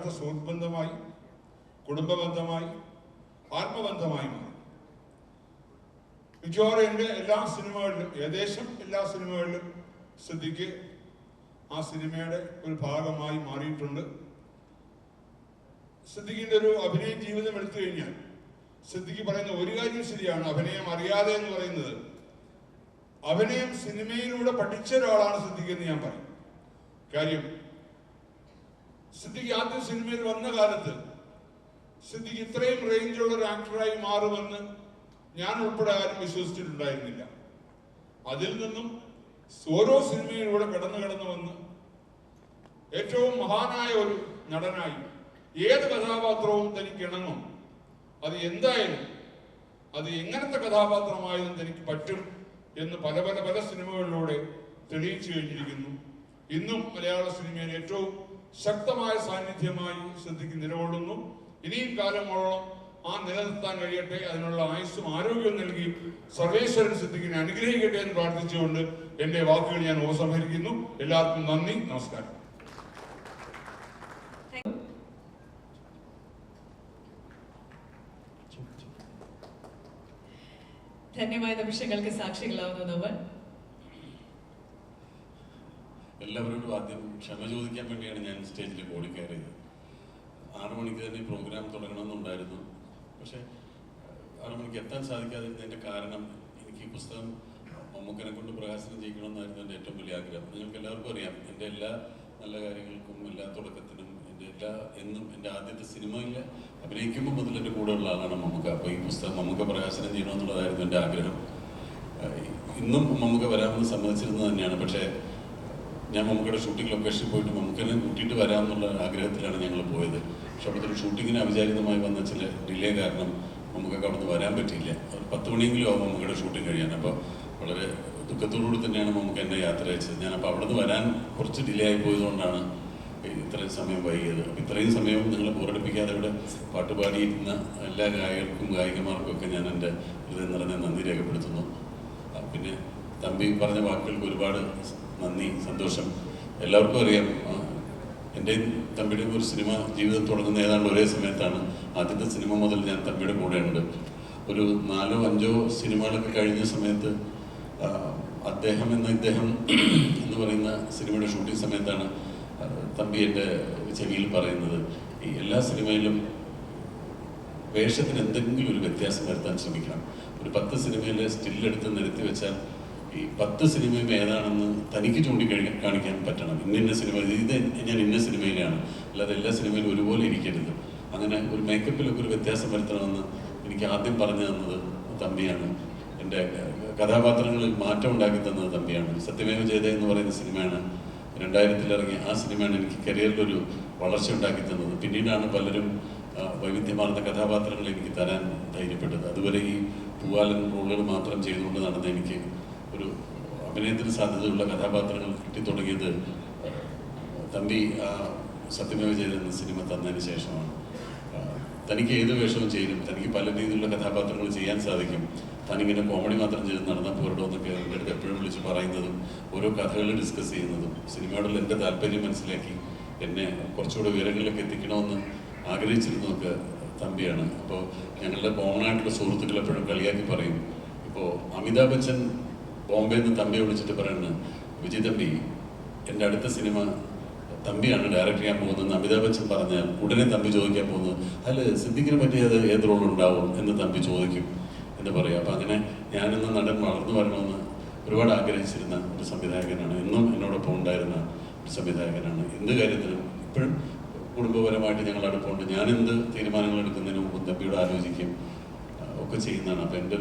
യഥാർത്ഥ സുഹൃത്ത് ബന്ധമായി, കുടുംബ ബന്ധമായി, ആത്മബന്ധമായി മാറി. മിക്കവാറും എൻ്റെ എല്ലാ സിനിമകളിലും, ഏകദേശം എല്ലാ സിനിമകളിലും സിദ്ദിഖ് ആ സിനിമയുടെ ഒരു ഭാഗമായി മാറിയിട്ടുണ്ട്. സിദ്ദിഖിന്റെ ഒരു അഭിനയ ജീവിതം എടുത്തു കഴിഞ്ഞാൽ സിദ്ദിഖ് പറയുന്ന ഒരു കാര്യം ശരിയാണ്, അഭിനയം അറിയാതെ എന്ന് പറയുന്നത്. അഭിനയം സിനിമയിലൂടെ പഠിച്ച ഒരാളാണ് സിദ്ദിഖ് എന്ന് ഞാൻ പറയും. കാര്യം സിദ്ദിഖ് ആദ്യം സിനിമയിൽ വന്ന കാലത്ത് സിദ്ദിഖ് ഇത്രയും റേഞ്ചുള്ള ഒരു ആക്ടറായി മാറുമെന്ന് ഞാൻ ഉൾപ്പെടെ ആരും വിശ്വസിച്ചിട്ടുണ്ടായിരുന്നില്ല. അതിൽ നിന്നും ഓരോ സിനിമയിലൂടെ കടന്നു വന്ന് ഏറ്റവും മഹാനായ ഒരു നടനായി ഏത് കഥാപാത്രവും തനിക്ക് ഇണങ്ങും, അത് എന്തായാലും അത് എങ്ങനത്തെ കഥാപാത്രമായതും തനിക്ക് പറ്റും എന്ന് പല പല പല സിനിമകളിലൂടെ തെളിയിച്ചു കഴിഞ്ഞിരിക്കുന്നു. ഇന്നും മലയാള സിനിമയിൽ ഏറ്റവും ശക്തമായ സാന്നിധ്യമായി സിദ്ദിഖ് നിലകൊള്ളുന്നു. ഇനിയും കാലമോളം ആ നിലനിർത്താൻ കഴിയട്ടെ. അതിനുള്ള ആയുസ്സും ആരോഗ്യവും നൽകി സർവേശ്വരൻ സിദ്ദിഖിനെ അനുഗ്രഹിക്കട്ടെ എന്ന് പ്രാർത്ഥിച്ചുകൊണ്ട് എന്റെ വാക്കുകൾ ഞാൻ ഉപസംഹരിക്കുന്നു. എല്ലാവർക്കും നന്ദി, നമസ്കാരം. ധന്യമായ നിമിഷങ്ങൾക്ക് സാക്ഷികളാവുന്നു നമ്മൾ. എല്ലാവരോടും ആദ്യം ക്ഷമ ചോദിക്കാൻ വേണ്ടിയാണ് ഞാൻ സ്റ്റേജിലേക്ക് ഓടിക്കയറിയത്. 6 മണിക്ക് തന്നെ പ്രോഗ്രാം തുടങ്ങണമെന്നുണ്ടായിരുന്നു. പക്ഷേ 6 മണിക്ക് എത്താൻ സാധിക്കാതിരുന്നതിൻ്റെ കാരണം എനിക്ക് ഈ പുസ്തകം മമ്മൂക്കനെ കൊണ്ട് പ്രകാശനം ചെയ്യിക്കണമെന്നായിരുന്നു എൻ്റെ ഏറ്റവും വലിയ ആഗ്രഹം. നിങ്ങൾക്ക് എല്ലാവർക്കും അറിയാം, എൻ്റെ എല്ലാ നല്ല കാര്യങ്ങൾക്കും എല്ലാ തുടക്കത്തിനും എന്നും എൻ്റെ ആദ്യത്തെ സിനിമയിൽ അഭിനയിക്കുമ്പോൾ മുതൽ എൻ്റെ കൂടെയുള്ള ആളാണ് മമ്മൂക്ക. അപ്പോൾ ഈ പുസ്തകം മമ്മൂക്ക പ്രകാശനം ചെയ്യണമെന്നുള്ളതായിരുന്നു എൻ്റെ ആഗ്രഹം. ഇന്നും മമ്മൂക്ക വരാമെന്ന് സമ്മതിച്ചിരുന്നത് തന്നെയാണ്. പക്ഷേ ഞാൻ മമ്മൂക്കയുടെ ഷൂട്ടിംഗ് ലൊക്കേഷനിൽ പോയിട്ട് മമ്മൂക്കനെ കൂട്ടിയിട്ട് വരാമെന്നുള്ള ആഗ്രഹത്തിലാണ് ഞങ്ങൾ പോയത്. പക്ഷെ അവിടുത്തെ ഒരു ഷൂട്ടിങ്ങിന് അവിചാരിതമായി വന്ന ചില ഡിലേ കാരണം മമ്മൂക്കക്ക് അവിടെ നിന്ന് വരാൻ പറ്റിയില്ല. ഒരു 10 മണിയെങ്കിലും ആവും മമ്മൂക്കയുടെ ഷൂട്ടിംഗ് കഴിയാൻ. അപ്പോൾ വളരെ ദുഃഖത്തോടുകൂടി തന്നെയാണ് മമ്മൂക്ക എന്നെ യാത്ര അയച്ചത്. ഞാനപ്പോൾ അവിടെ നിന്ന് വരാൻ കുറച്ച് ഡിലേ ആയി പോയതുകൊണ്ടാണ് ഇത്രയും സമയം വൈകിയത്. അപ്പം ഇത്രയും സമയവും നിങ്ങളെ ബോറടിപ്പിക്കാതെ ഇവിടെ പാട്ടുപാടിയിരുന്ന എല്ലാ ഗായകർക്കും ഗായികമാർക്കും ഒക്കെ ഞാൻ എൻ്റെ ഹൃദയം നിറഞ്ഞ നന്ദി രേഖപ്പെടുത്തുന്നു. പിന്നെ തമ്പി പറഞ്ഞ വാക്കുകൾക്ക് ഒരുപാട് നന്ദി, സന്തോഷം. എല്ലാവർക്കും അറിയാം, എൻ്റെയും തമ്പിയുടെയും ഒരു സിനിമ ജീവിതം തുടങ്ങുന്ന ഏതാണ്ട് ഒരേ സമയത്താണ്. ആദ്യത്തെ സിനിമ മുതൽ ഞാൻ തമ്പിയുടെ കൂടെയുണ്ട്. ഒരു 4 or 5 സിനിമകളൊക്കെ കഴിഞ്ഞ സമയത്ത് അദ്ദേഹം എന്ന് പറയുന്ന സിനിമയുടെ ഷൂട്ടിംഗ് സമയത്താണ് തമ്പി എൻ്റെ ചെവിയിൽ പറയുന്നത്, ഈ എല്ലാ സിനിമയിലും വേഷത്തിന് എന്തെങ്കിലും ഒരു വ്യത്യാസം വരുത്താൻ ശ്രമിക്കണം. ഒരു 10 സിനിമയിലെ സ്റ്റില്ലെടുത്ത് നിരത്തി വെച്ചാൽ ഈ 10 സിനിമയും ഏതാണെന്ന് തനിക്ക് കാണിക്കാൻ പറ്റണം. ഇന്ന സിനിമ ഇത് ഞാൻ ഇന്ന സിനിമയിലാണ്, അല്ലാതെ എല്ലാ സിനിമയിലും ഒരുപോലെ ഇരിക്കരുത്. അങ്ങനെ ഒരു മേക്കപ്പിലൊക്കെ ഒരു വ്യത്യാസം വരുത്തണമെന്ന് എനിക്ക് ആദ്യം പറഞ്ഞു തന്നത് തമ്പിയാണ്. എൻ്റെ കഥാപാത്രങ്ങളിൽ മാറ്റം ഉണ്ടാക്കി തന്നത് തമ്പിയാണ്. സത്യമേവ ജയതേ എന്ന് പറയുന്ന സിനിമയാണ് 2000 ഇറങ്ങിയ ആ സിനിമയാണ് എനിക്ക് കരിയറിലൊരു വളർച്ച ഉണ്ടാക്കി തന്നത്. പിന്നീടാണ് പലരും വൈവിധ്യമാർന്ന കഥാപാത്രങ്ങൾ എനിക്ക് തരാൻ ധൈര്യപ്പെട്ടത്. അതുവരെ ഈ പൂവാലൻ റോളുകൾ മാത്രം ചെയ്തുകൊണ്ട് നടന്ന എനിക്ക് ഒരു അഭിനയത്തിന് സാധ്യതയുള്ള കഥാപാത്രങ്ങൾ കിട്ടിത്തുടങ്ങിയത് തമ്പി സത്യമേവ ജയതേ എന്ന സിനിമ തന്നതിന് ശേഷമാണ്. തനിക്ക് ഏത് വേഷവും ചെയ്യും, തനിക്ക് പല രീതിയിലുള്ള കഥാപാത്രങ്ങൾ ചെയ്യാൻ സാധിക്കും, താനിങ്ങനെ കോമഡി മാത്രം ചെയ്ത് നടന്നാൽ പോരടോ എന്നൊക്കെ എൻ്റെ അടുത്ത് എപ്പോഴും വിളിച്ച് പറയുന്നതും ഓരോ കഥകൾ ഡിസ്കസ് ചെയ്യുന്നതും സിനിമയോടുള്ള എൻ്റെ താല്പര്യം മനസ്സിലാക്കി എന്നെ കുറച്ചുകൂടെ ഉയരങ്ങളിലൊക്കെ എത്തിക്കണമെന്ന് ആഗ്രഹിച്ചിരുന്നതൊക്കെ തമ്പിയാണ്. അപ്പോൾ ഞങ്ങളുടെ കോമണായിട്ടുള്ള സുഹൃത്തുക്കൾ എപ്പോഴും കളിയാക്കി പറയും. ഇപ്പോൾ അമിതാഭ് ബച്ചൻ ബോംബെയിൽ നിന്ന് തമ്പിയെ വിളിച്ചിട്ട് പറയുന്നത്, വിജയ് തമ്പി എൻ്റെ അടുത്ത സിനിമ തമ്പിയാണ് ഡയറക്റ്റ് ചെയ്യാൻ പോകുന്നതെന്ന് അമിതാഭ് ബച്ചൻ പറഞ്ഞാൽ ഉടനെ തമ്പി ചോദിക്കാൻ പോകുന്നത്, അല്ല സിദ്ദിഖിനെ പറ്റിയത് ഏത് റോളുണ്ടാവും എന്ന് തമ്പി ചോദിക്കും എന്ന് പറയാം. അപ്പം അങ്ങനെ ഞാനിന്ന് നടൻ വളർന്നു വരണമെന്ന് ഒരുപാട് ആഗ്രഹിച്ചിരുന്ന ഒരു സംവിധായകനാണ്. എന്നും എന്നോടൊപ്പം ഉണ്ടായിരുന്ന ഒരു സംവിധായകനാണ്. എന്ത് കാര്യത്തിലും ഇപ്പോഴും കുടുംബപരമായിട്ട് ഞങ്ങൾ അടുപ്പമുണ്ട്. ഞാനെന്ത് തീരുമാനങ്ങൾ എടുക്കുന്നതിന് മുമ്പ് തമ്പിയോട് ആലോചിക്കും ഒക്കെ ചെയ്യുന്നതാണ്. അപ്പം എൻ്റെ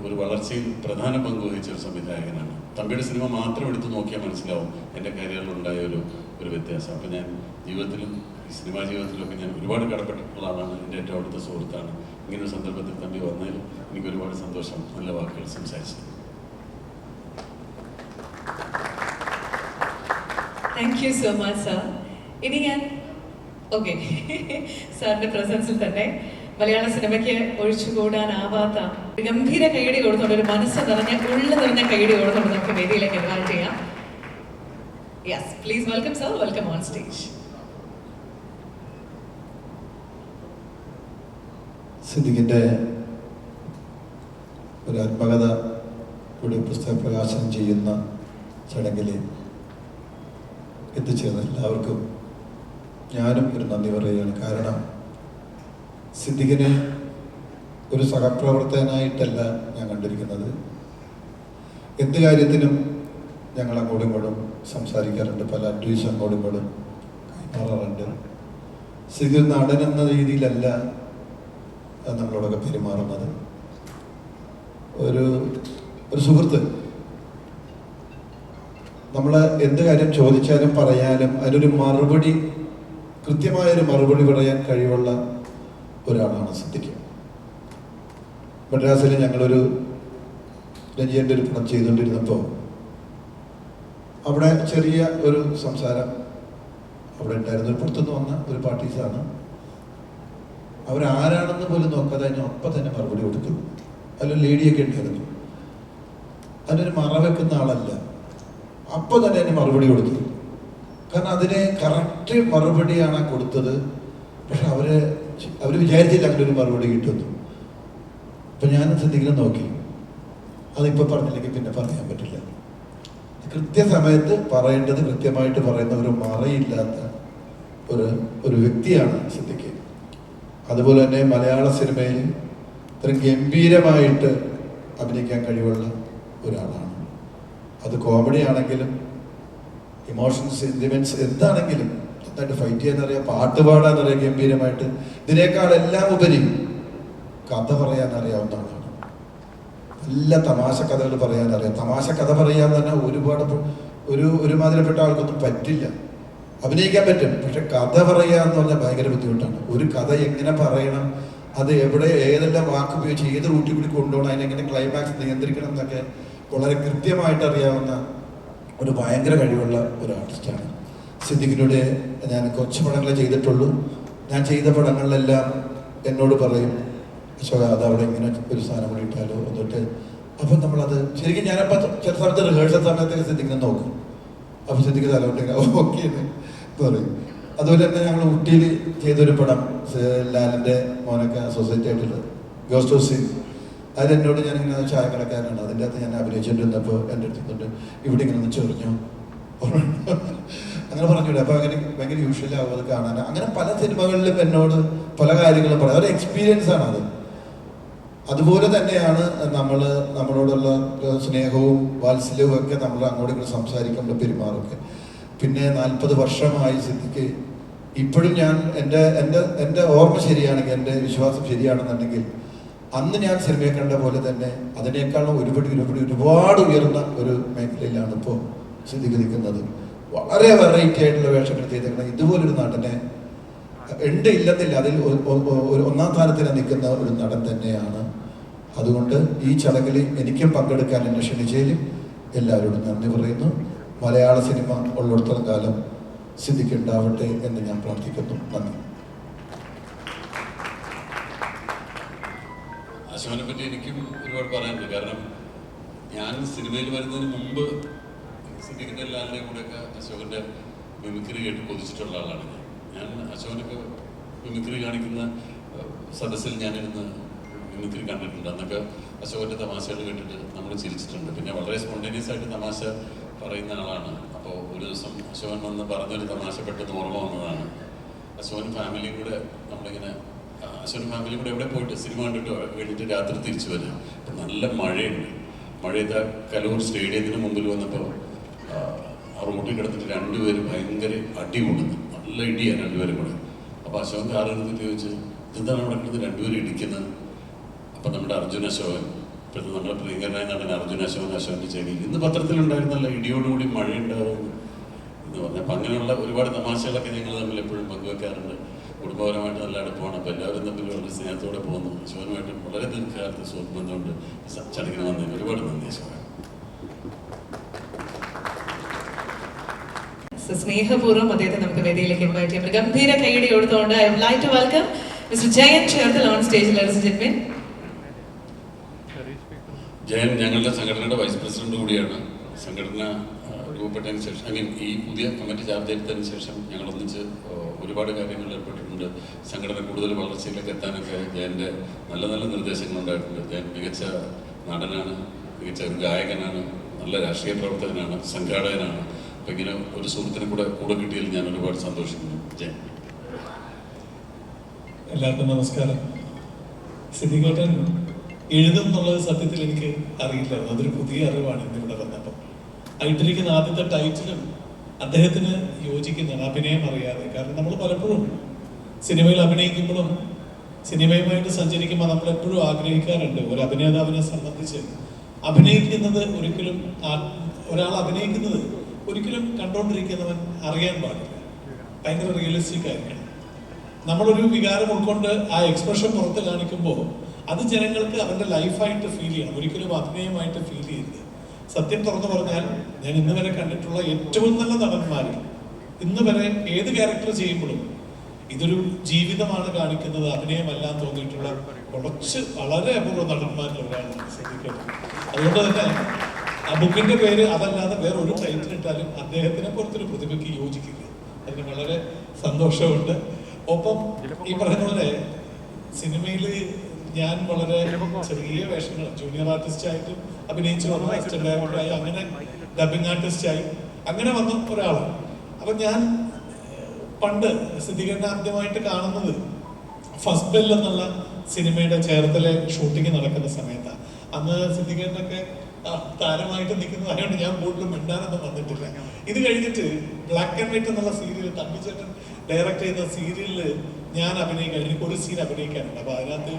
ഒരു വളർച്ചയിൽ പ്രധാന പങ്ക് വഹിച്ച ഒരു സംവിധായകനാണ്. തമ്പിയുടെ സിനിമ മാത്രം എടുത്ത് നോക്കിയാൽ മനസ്സിലാവും എൻ്റെ കരിയറിലുണ്ടായ ഒരു വ്യത്യാസം. അപ്പം ഞാൻ ജീവിതത്തിലും സിനിമാ ജീവിതത്തിലൊക്കെ ഞാൻ ഒരുപാട് കടപ്പെട്ടിട്ടുള്ള ആളാണ്. എൻ്റെ ഏറ്റവും അടുത്ത സുഹൃത്താണ്. ഇങ്ങനൊരു സന്ദർഭത്തിൽ തമ്പി വന്നതിലും എനിക്ക് ഒരുപാട് സന്തോഷം. നല്ല വാക്കുകൾ സംസാരിച്ചത്. Thank you so much sir. ഇനി ഞാൻ സാറിന്റെ പ്രസൻസിൽ തന്നെ മലയാള സിനിമയ്ക്ക് ഒഴിച്ചുകൂടാനാവാത്ത ഗംഭീര കൈയടി കൊടുത്തോണ്ട്, ഒരു മനസ്സ് നിറഞ്ഞ ഉള്ള നിറഞ്ഞ കൈയടി കൊടുത്തോണ്ട് നമുക്ക് വേദിയിലേക്ക് ഇൻവൈറ്റ് ചെയ്യാം. Yes, please welcome sir, welcome on stage. സിദ്ദിഖിൻ്റെ ഒരു ആത്മകഥ കൂടി പുസ്തക പ്രകാശനം ചെയ്യുന്ന ചടങ്ങിൽ എത്തിച്ചേർന്ന എല്ലാവർക്കും ഞാനും ഒരു നന്ദി പറയുകയാണ്. കാരണം സിദ്ദിഖിനെ ഒരു സഹപ്രവർത്തകനായിട്ടല്ല ഞാൻ കണ്ടിരിക്കുന്നത്. എന്ത് കാര്യത്തിനും ഞങ്ങൾ അങ്ങോട്ടും ഇങ്ങോട്ടും സംസാരിക്കാറുണ്ട്, പല അഡ്വൈസ് അങ്ങോട്ടും ഇങ്ങോട്ടും കൈമാറാറുണ്ട്. സിദ്ദിഖ് നടൻ എന്ന രീതിയിലല്ല നമ്മളോടൊക്കെ പെരുമാറുന്നത്. ഒരു സുഹൃത്ത്, നമ്മൾ എന്ത് കാര്യം ചോദിച്ചാലും പറയാനും അതിനൊരു മറുപടി, കൃത്യമായൊരു മറുപടി പറയാൻ കഴിവുള്ള ഒരാളാണ് സിദ്ദിഖ്. മദ്രാസിൽ ഞങ്ങളൊരു രഞ്ജിയൻ്റെ ഒരു പടം ചെയ്തുകൊണ്ടിരുന്നപ്പോൾ അവിടെ ചെറിയ ഒരു സംസാരം അവിടെ ഉണ്ടായിരുന്നു. പുറത്തുനിന്ന് വന്ന ഒരു പാർട്ടീസാണ്. അവരാരാണെന്ന് പോലും നോക്കാതെ അതിന് അപ്പം തന്നെ മറുപടി കൊടുത്തു. അതിലൊരു ലേഡിയൊക്കെ ഉണ്ടായിരുന്നു. അതിനൊരു മറ വെക്കുന്ന ആളല്ല, അപ്പം തന്നെ അതിന് മറുപടി കൊടുത്തു. കാരണം അതിന് കറക്റ്റ് മറുപടിയാണ് കൊടുത്തത്. പക്ഷെ അവർ വിചാരിച്ചില്ല അങ്ങനെ ഒരു മറുപടി കിട്ടുന്നു. അപ്പം ഞാൻ സിദ്ദിഖിനെ നോക്കി, അതിപ്പോൾ പറഞ്ഞില്ലെങ്കിൽ പിന്നെ പറയാൻ പറ്റില്ല. കൃത്യസമയത്ത് പറയേണ്ടത് കൃത്യമായിട്ട് പറയുന്ന ഒരു മറയില്ലാത്ത ഒരു വ്യക്തിയാണ് സിദ്ദിഖ്. അതുപോലെ തന്നെ മലയാള സിനിമയിൽ ഇത്രയും ഗംഭീരമായിട്ട് അഭിനയിക്കാൻ കഴിവുള്ള ഒരാളാണ്. അത് കോമഡി ആണെങ്കിലും ഇമോഷൻസ്, സെന്റിമെന്റ്സ് എന്താണെങ്കിലും നന്നായിട്ട് ഫൈറ്റ് ചെയ്യാനറിയാം, പാട്ട് പാടാനറിയാം ഗംഭീരമായിട്ട്. ഇതിനേക്കാളെല്ലാം ഉപരി കഥ പറയാനറിയാവുന്ന ആളാണ്. നല്ല തമാശ കഥകൾ പറയാനറിയാം. തമാശ കഥ പറയാൻ തന്നെ ഒരുമാതിരിപ്പെട്ട ആൾക്കൊന്നും പറ്റില്ല. അഭിനയിക്കാൻ പറ്റും, പക്ഷെ കഥ പറയാന്ന് പറഞ്ഞാൽ ഭയങ്കര ബുദ്ധിമുട്ടാണ്. ഒരു കഥ എങ്ങനെ പറയണം, അത് എവിടെ ഏതെല്ലാം വാക്ക് ഉപയോഗിച്ച് ഏത് റൂട്ടിൽ കൂടി കൊണ്ടുപോകണം, അതിനെങ്ങനെ ക്ലൈമാക്സ് നിയന്ത്രിക്കണം എന്നൊക്കെ വളരെ കൃത്യമായിട്ട് അറിയാവുന്ന ഒരു ഭയങ്കര കഴിവുള്ള ഒരു ആർട്ടിസ്റ്റാണ്. സിദ്ദിഖിലൂടെ ഞാൻ കുറച്ച് പടങ്ങളെ ചെയ്തിട്ടുള്ളൂ. ഞാൻ ചെയ്ത പടങ്ങളിലെല്ലാം എന്നോട് പറയും, അശോക അത് അവിടെ ഇങ്ങനെ ഒരു സാധനം കൂടി ഇട്ടാലോ എന്നിട്ട്. അപ്പം നമ്മളത് ശരിക്കും ഞാനപ്പോൾ ചില സമയത്ത് റിഹേഴ്സൽ സമയത്തൊക്കെ സിദ്ദിഖിനെ നോക്കും. അപ്പം സിദ്ദിഖ് തലോട്ടെ ഓക്കെ എന്ന് പറയും. അതുപോലെ തന്നെ ഞങ്ങൾ ഊട്ടിയിൽ ചെയ്തൊരു പടം ലാലിൻ്റെ മോനൊക്കെ സൊസൈറ്റി ആയിട്ടുള്ള ഗോസ്റ്റ് ഹൗസ്, അതിലെന്നോട് ഞാനിങ്ങനെ ചായക്കടക്കാരനാണ്, അതിൻ്റെ അകത്ത് ഞാൻ അഭിനയിച്ചുകൊണ്ടിരുന്നപ്പോൾ എൻ്റെ അടുത്തുണ്ട് ഇവിടെ ഇങ്ങനെ ഒന്ന് ചൊറിഞ്ഞു അങ്ങനെ പറഞ്ഞൂടെ. അപ്പോൾ അങ്ങനെ ഭയങ്കര യൂഷ്വലാവും അത് കാണാൻ. അങ്ങനെ പല സിനിമകളിലും എന്നോട് പല കാര്യങ്ങളും പറയാം. ഒരു എക്സ്പീരിയൻസ് ആണ് അത്. അതുപോലെ തന്നെയാണ് നമ്മളോടുള്ള സ്നേഹവും വാത്സല്യവും ഒക്കെ നമ്മൾ അങ്ങോട്ടും ഇങ്ങോട്ട് സംസാരിക്കുമ്പോൾ പെരുമാറൊക്കെ. പിന്നെ 40 വർഷമായി സിദ്ദിഖ് ഇപ്പോഴും ഞാൻ എൻ്റെ ഓർമ്മ ശരിയാണെങ്കിൽ, എൻ്റെ വിശ്വാസം ശരിയാണെന്നുണ്ടെങ്കിൽ അന്ന് ഞാൻ സിനിമയെ കണ്ട പോലെ തന്നെ അതിനേക്കാളും ഒരുപാട് ഉയർന്ന ഒരു മേഖലയിലാണ് ഇപ്പോൾ സിദ്ദിഖ് നിൽക്കുന്നത്. വളരെ വെറൈറ്റി ആയിട്ടുള്ള വേഷങ്ങൾ ചെയ്തേക്കണം. ഇതുപോലൊരു നടനെ ഇല്ലെന്നില്ല, അതിൽ ഒരു ഒന്നാം സ്ഥാനത്തിൽ നിൽക്കുന്ന ഒരു നടൻ തന്നെയാണ്. അതുകൊണ്ട് ഈ ചടങ്ങിൽ എനിക്കും പങ്കെടുക്കാൻ എന്നെ ക്ഷണിച്ചതിലും എല്ലാവരോടും നന്ദി പറയുന്നു. മലയാള സിനിമ ഉള്ളിടത്തോളം കാലം സിദ്ദിഖ് ഉണ്ടാവട്ടെ എന്ന് ഞാൻ പ്രാർത്ഥിക്കുന്നു. നന്ദി. അശോകനെ പറ്റി എനിക്കും ഒരുപാട് പറയാനുണ്ട്. കാരണം ഞാൻ സിനിമയിൽ വരുന്നതിന് മുമ്പ് സിദ്ദിഖിൻ്റെ ലാലിൻ്റെ കൂടെയൊക്കെ അശോകൻ്റെ മിമിക്രി കേട്ട് കൊതിച്ചിട്ടുള്ള ആളാണ് ഞാൻ. അശോകനൊക്കെ മിമിക്രി കാണിക്കുന്ന സദസ്സിൽ ഞാനിരുന്ന് മിമിക്രി കണ്ടിട്ടുണ്ട്. അന്നൊക്കെ അശോകൻ്റെ തമാശകൾ കേട്ടിട്ട് നമ്മൾ ചിരിച്ചിട്ടുണ്ട്. പിന്നെ വളരെ സ്പോണ്ടേനിയസ് ആയിട്ട് തമാശ പറയുന്ന ആളാണ്. അപ്പോൾ ഒരു ദിവസം അശോകൻ വന്ന് പറഞ്ഞൊരു തമാശ പെട്ടെന്ന് ഓർമ്മ വന്നതാണ്. അശോകൻ ഫാമിലിയും കൂടെ നമ്മളിങ്ങനെ അശോകൻ ഫാമിലിയും കൂടെ എവിടെ പോയിട്ട് സിനിമ കണ്ടിട്ട് വേണ്ടിയിട്ട് രാത്രി തിരിച്ചു വരിക. അപ്പം നല്ല മഴയുണ്ട്. മഴയത്ത് കലൂർ സ്റ്റേഡിയത്തിന് മുമ്പിൽ വന്നപ്പോൾ ആ റോട്ടിൽ കിടന്നിട്ട് രണ്ടുപേരും ഭയങ്കര അടി കൊണ്ടുന്നു. നല്ല ഇടിയാണ് രണ്ടുപേരും കൂടെ. അപ്പോൾ അശോകൻ കാറെടുത്തിട്ട് ചോദിച്ചു, എന്താണ് അവിടെ കിടന്ന് രണ്ടുപേരും ഇടിക്കുന്നത്? അപ്പം നമ്മുടെ അർജുൻ അശോകൻ, ഇപ്പോഴത്തെ നമ്മുടെ പ്രിയങ്കരനായ നടൻ അർജുൻ അശോകൻ, അശോകൻ്റെ ചെവി ഇന്ന് പത്രത്തിലുണ്ടായിരുന്നല്ല ഇടിയോടുകൂടി മഴയുണ്ടാവും എന്ന് പറഞ്ഞു. അപ്പം അങ്ങനെയുള്ള ഒരുപാട് തമാശകളൊക്കെ ഞങ്ങൾ തമ്മിൽ എപ്പോഴും പങ്കുവെക്കാറുണ്ട്. കുടുംബപരമായിട്ട് നല്ല അടുപ്പമാണ്. അപ്പോൾ എല്ലാവരും തമ്മിൽ വളരെ സ്നേഹത്തോടെ പോകുന്നു. അശോകനുമായിട്ട് വളരെ ദീർഘകാലത്ത് സുഹൃത്ത് ബന്ധമുണ്ട്. ചടങ്ങിന് വന്നതിന് ഒരുപാട് നന്ദി അശോകൻ. സ്നേഹപൂർവ്വം അദ്ദേഹത്തെ നമുക്ക് വേദിയിലേക്ക് ഇൻവൈറ്റ് ചെയ്യാം. ഗംഭീര കൈയടി കൊടുത്തുകൊണ്ട് I would like to welcome mister Jayan Cherthala on സ്റ്റേജിൽ. ലേഡീസ് ആൻഡ് ജെന്റിൽമെൻ, ജയൻ ഞങ്ങളുടെ സംഘടനയുടെ വൈസ് പ്രസിഡന്റ് കൂടിയാണ്. സംഘടന രൂപപ്പെട്ടതിന് ശേഷം ഈ പുതിയ കമ്മിറ്റി ചാർജ് എടുത്തതിന് ശേഷം ഞങ്ങൾ ഒന്നിച്ച് ഒരുപാട് കാര്യങ്ങളിൽ ഏർപ്പെട്ടിട്ടുണ്ട്. അതുകൊണ്ട് സംഘടന കൂടുതൽ വളർച്ചയിലേക്ക് എത്താനൊക്കെ ജയൻ്റെ നല്ല നല്ല നിർദ്ദേശങ്ങളുണ്ടായിട്ടുണ്ട്. ജയൻ മികച്ച നടനാണ്, മികച്ച ഒരു ഗായകനാണ്, നല്ല രാഷ്ട്രീയ പ്രവർത്തകനാണ്, സംഘാടകനാണ്. അപ്പം ഇങ്ങനെ ഒരു സുഹൃത്തിനെ കൂടെ കിട്ടിയതിൽ ഞാൻ ഒരുപാട് സന്തോഷിക്കുന്നു. ജയൻ. എല്ലാവർക്കും നമസ്കാരം. സിദ്ദിഖേട്ടൻ എഴുതും എന്നുള്ളത് സത്യത്തിൽ എനിക്ക് അറിയില്ലായിരുന്നു. അതൊരു പുതിയ അറിവാണ് ഇന്നിവിടെ വന്നപ്പോൾ. ഇട്ടിരിക്കുന്ന ആദ്യത്തെ ടൈറ്റിലും അദ്ദേഹത്തിന് യോജിക്കുന്നതാണ്, അഭിനയം അറിയാതെ. കാരണം നമ്മൾ പലപ്പോഴും സിനിമയിൽ അഭിനയിക്കുമ്പോഴും സിനിമയുമായിട്ട് സഞ്ചരിക്കുമ്പോൾ നമ്മളെപ്പോഴും ആഗ്രഹിക്കാറുണ്ട് ഒരു അഭിനേതാവിനെ സംബന്ധിച്ച് അഭിനയിക്കുന്നത് ഒരാൾ അഭിനയിക്കുന്നത് ഒരിക്കലും കണ്ടുകൊണ്ടിരിക്കുന്നവൻ അറിയാൻ പാടില്ല. ഭയങ്കര റിയലിസ്റ്റിക് ആയിരിക്കണം. നമ്മളൊരു വികാരം ഉൾക്കൊണ്ട് ആ എക്സ്പ്രഷൻ പുറത്ത് കാണിക്കുമ്പോൾ അത് ജനങ്ങൾക്ക് അവരുടെ ലൈഫായിട്ട് ഫീൽ ചെയ്യണം, ഒരിക്കലും അഭിനയമായിട്ട് ഫീൽ ചെയ്യരുത്. സത്യം തുറന്നു പറഞ്ഞാൽ ഞാൻ ഇന്ന് വരെ കണ്ടിട്ടുള്ള ഏറ്റവും നല്ല നടന്മാരിൽ ഇന്ന് വരെ ഏത് ക്യാരക്ടർ ചെയ്യുമ്പോഴും ഇതൊരു ജീവിതമാണ് കാണിക്കുന്നത്, അഭിനയമല്ല തോന്നിയിട്ടുള്ള കുറച്ച് വളരെ അപൂർവ നടന്മാരിൽ ഒരാളാണ് സിദ്ദിഖേട്ടൻ. അതുകൊണ്ട് തന്നെ ആ ബുക്കിന്റെ പേര് അതല്ലാതെ വേറെ ഒരു ടൈറ്റിൽ ഇട്ടാലും അദ്ദേഹത്തിനെ പോലത്തെ ഒരു പ്രതിഭയ്ക്ക് യോജിക്കില്ല. അതിന് വളരെ സന്തോഷമുണ്ട്. ഒപ്പം ഈ പറയുന്ന പോലെ സിനിമയിൽ ഞാൻ വളരെ ചെറിയ വേഷങ്ങൾ ജൂനിയർ ആർട്ടിസ്റ്റായിട്ട് അഭിനയിച്ചു വന്നു, അസിസ്റ്റന്റ് ഡയറക്ടറായി, അങ്ങനെ ഡബിങ് ആർട്ടിസ്റ്റായി അങ്ങനെ വന്ന ഒരാളാണ്. അപ്പൊ ഞാൻ പണ്ട് സിദ്ദിഖേട്ടനെ ആദ്യമായിട്ട് കാണുന്നത് ഫസ്റ്റ് ബെൽ എന്നുള്ള സിനിമയുടെ ചേർത്തലെ ഷൂട്ടിംഗ് നടക്കുന്ന സമയത്താണ്. അന്ന് സിദ്ദിഖേട്ടനൊക്കെ താരമായിട്ട് നിൽക്കുന്നതായതുകൊണ്ട് ഞാൻ കൂടുതലും മിണ്ടാനൊന്നും വന്നിട്ടില്ല. ഇത് കഴിഞ്ഞിട്ട് ബ്ലാക്ക് ആൻഡ് വൈറ്റ് എന്നുള്ള സീരിയൽ തമ്പിച്ചേട്ടൻ ഡയറക്റ്റ് ചെയ്യുന്ന സീരിയലിൽ ഞാൻ അഭിനയിക്കാൻ, എനിക്ക് ഒരു സീൻ അഭിനയിക്കാനുണ്ട്. അപ്പൊ അതിനകത്ത്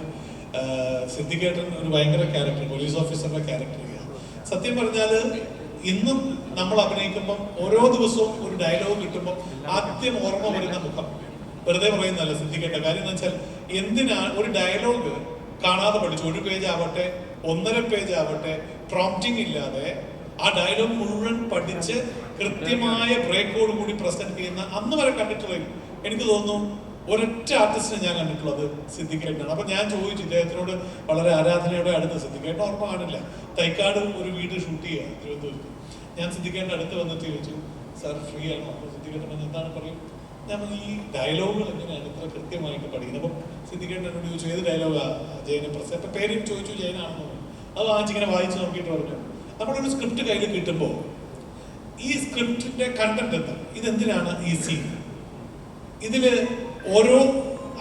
സിദ്ദിഖേട്ടൻ ഒരു ഭയങ്കര ക്യാരക്ടർ, പോലീസ് ഓഫീസറുടെ ക്യാരക്ടർ ചെയ്യാം. സത്യം പറഞ്ഞാൽ ഇന്നും നമ്മൾ അഭിനയിക്കുമ്പോൾ ഓരോ ദിവസവും ഒരു ഡയലോഗ് കിട്ടുമ്പോൾ ആദ്യം ഓർമ്മ വരുന്ന മുഖം വെറുതെ പറയുന്നതല്ല സിദ്ദിഖേട്ടൻ. കാര്യം എന്ന് വെച്ചാൽ എന്തിനാണ് ഒരു ഡയലോഗ് കാണാതെ പഠിച്ചു, ഒരു പേജ് ആവട്ടെ 1.5 പേജ് ആവട്ടെ, പ്രോംപ്റ്റിംഗ് ഇല്ലാതെ ആ ഡയലോഗ് മുഴുവൻ പഠിച്ച് കൃത്യമായ ബ്രേക്കോട് കൂടി പ്രസന്റ് ചെയ്യുന്ന അന്ന് വരെ കണ്ടിട്ടുള്ള എനിക്ക് തോന്നുന്നു ഒരൊറ്റ ആർട്ടിസ്റ്റിനെ ഞാൻ കണ്ടിട്ടുള്ളത് സിദ്ദിഖേട്ടനാണ്. അപ്പൊ ഞാൻ ചോദിച്ചു ഇദ്ദേഹത്തിനോട് വളരെ ആരാധനയോടെ അടുത്ത്, സിദ്ദിഖേട്ടൻ ഓർമ്മ കാണില്ല, തൈക്കാട് ഒരു വീട് ഷൂട്ട് ചെയ്യുക തിരുവനന്തപുരത്ത്. ഞാൻ സിദ്ദിഖേട്ടൻ്റെ അടുത്ത് വന്നിട്ട് ചോദിച്ചു, സാർ ഫ്രീ ആണോ? അപ്പോൾ സിദ്ദിഖേട്ടൻ എന്താണ് പറയും, ഞാൻ ഈ ഡയലോഗുകൾ എങ്ങനെയാണ് ഇത്ര കൃത്യമായിട്ട് പഠിക്കുന്നത്? അപ്പം സിദ്ദിഖേട്ടൻ എന്നോട് ചോദിച്ചു ഏത് ഡയലോഗാ ജയനെ പ്രസ്, അപ്പൊ പേരും ചോദിച്ചു ജയനാണെന്ന് പറഞ്ഞു. അത് വാങ്ങിച്ചിങ്ങനെ വായിച്ച് നോക്കിയിട്ട് പറഞ്ഞു, നമ്മളൊരു സ്ക്രിപ്റ്റ് കയ്യിൽ കിട്ടുമ്പോൾ ഈ സ്ക്രിപ്റ്റിന്റെ കണ്ടന്റ് എന്താ, ഇതെന്തിനാണ് ഈ സീൻ, ഇതില് ഓരോ